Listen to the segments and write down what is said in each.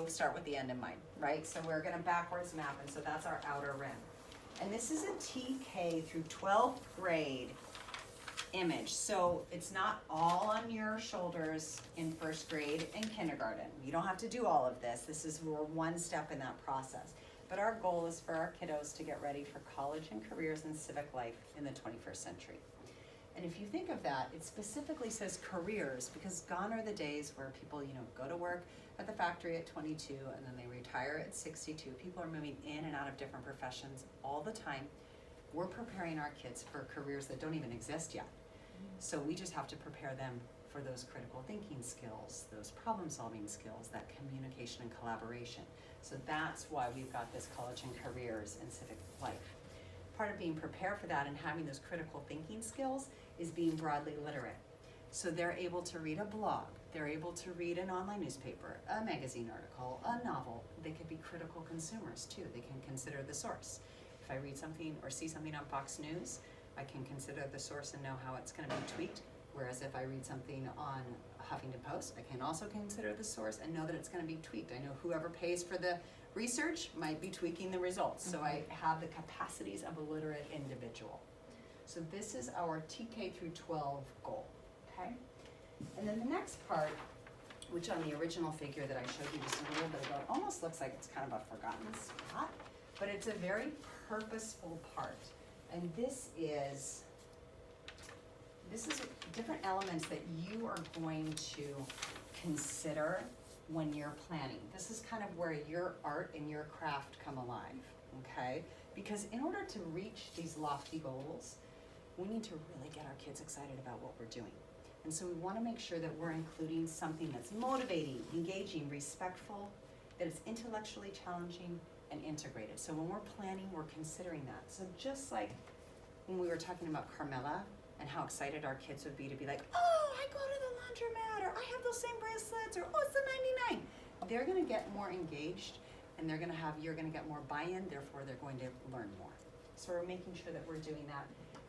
start with the end in mind, right? So we're gonna backwards map, and so that's our outer rim. And this is a TK through 12th grade image. So it's not all on your shoulders in first grade and kindergarten. You don't have to do all of this. We're one step in that process. But our goal is for our kiddos to get ready for college and careers and civic life in the 21st century. And if you think of that, it specifically says careers, because gone are the days where people, go to work at the factory at 22 and then they retire at 62. People are moving in and out of different professions all the time. We're preparing our kids for careers that don't even exist yet. So we just have to prepare them for those critical thinking skills, those problem solving skills, that communication and collaboration. So that's why we've got this college and careers and civic life. Part of being prepared for that and having those critical thinking skills is being broadly literate. So they're able to read a blog, they're able to read an online newspaper, a magazine article, a novel. They could be critical consumers too. They can consider the source. If I read something or see something on Fox News, I can consider the source and know how it's going to be tweaked. Whereas if I read something on Huffington Post, I can also consider the source and know that it's going to be tweaked. I know whoever pays for the research might be tweaking the results. So I have the capacities of a literate individual. So this is our TK through 12 goal, okay? And then the next part, which on the original figure that I showed you just a little bit ago, it almost looks like it's kind of a forgotten spot, but it's a very purposeful part. And this is different elements that you are going to consider when you're planning. This is kind of where your art and your craft come alive, okay? Because in order to reach these lofty goals, we need to really get our kids excited about what we're doing. And so we want to make sure that we're including something that's motivating, engaging, respectful, that it's intellectually challenging, and integrated. So when we're planning, we're considering that. So just like when we were talking about Carmela and how excited our kids would be to be like, oh, I go to the laundromat, or I have those same bracelets, or oh, it's the 99. They're gonna get more engaged, and you're gonna get more buy-in, therefore they're going to learn more. So we're making sure that we're doing that.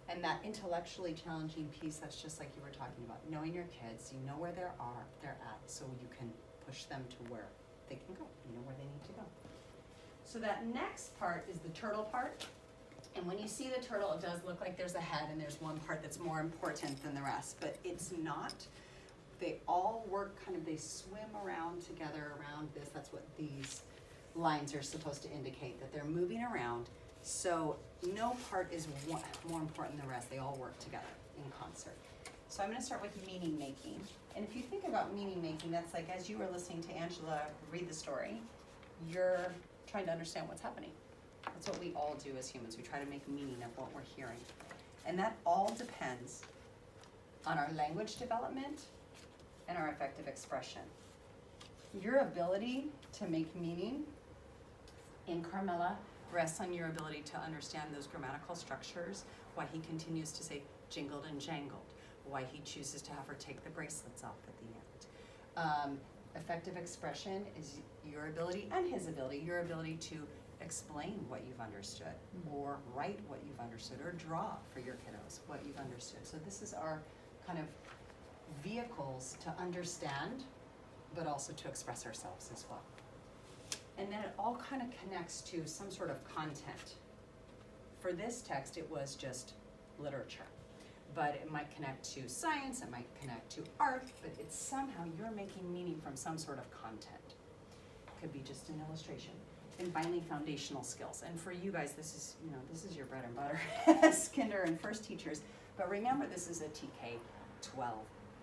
And that intellectually challenging piece, that's just like you were talking about, knowing your kids, you know where they're at, so you can push them to where they can go, you know where they need to go. So that next part is the turtle part. And when you see the turtle, it does look like there's a head and there's one part that's more important than the rest, but it's not. They all work they swim around together around this. That's what these lines are supposed to indicate, that they're moving around. So no part is more important than the rest. They all work together in concert. So I'm gonna start with meaning making. And if you think about meaning making, that's like as you were listening to Angela read the story, you're trying to understand what's happening. That's what we all do as humans. We try to make meaning of what we're hearing. And that all depends on our language development and our effective expression. Your ability to make meaning in Carmela rests on your ability to understand those grammatical structures, why he continues to say jingled and jangled, why he chooses to have her take the bracelets off at the end. Effective expression is your ability and his ability, your ability to explain what you've understood, or write what you've understood, or draw for your kiddos what you've understood. So this is our kind of vehicles to understand, but also to express ourselves as well. And then it all kind of connects to some sort of content. For this text, it was just literature. But it might connect to science, it might connect to art, but it's somehow you're making meaning from some sort of content. It could be just an illustration. And finally, foundational skills. And for you guys, this is your bread and butter as kinder and first teachers. But remember, this is a TK 12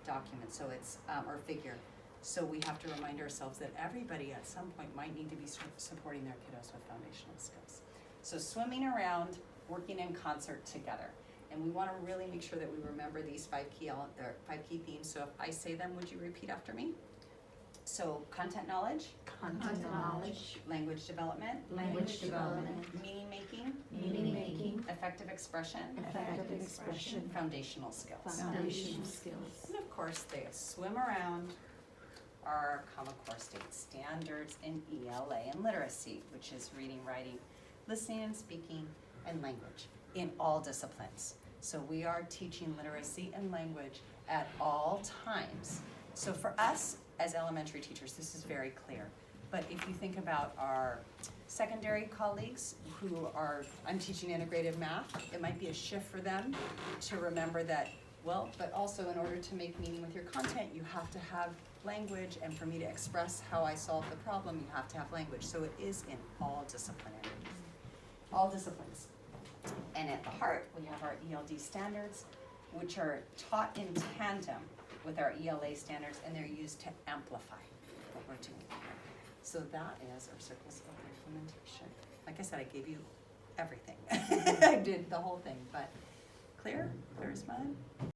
document, so it's or figure. So we have to remind ourselves that everybody at some point might need to be supporting their kiddos with foundational skills. So swimming around, working in concert together. And we want to really make sure that we remember these five key themes. So if I say them, would you repeat after me? So content knowledge, language development, meaning making, effective expression, foundational skills. And of course, they swim around our Common Core State standards in ELA and literacy, which is reading, writing, listening and speaking, and language in all disciplines. So we are teaching literacy and language at all times. So for us as elementary teachers, this is very clear. But if you think about our secondary colleagues who are, I'm teaching integrated math, it might be a shift for them to remember that, well, but also in order to make meaning with your content, you have to have language, and for me to express how I solve the problem, you have to have language. So it is in all disciplines. And at the heart, we have our ELD standards, which are taught in tandem with our ELA standards, and they're used to amplify what we're doing here. So that is our circles of implementation. Like I said, I gave you everything. I did the whole thing, but clear as mud?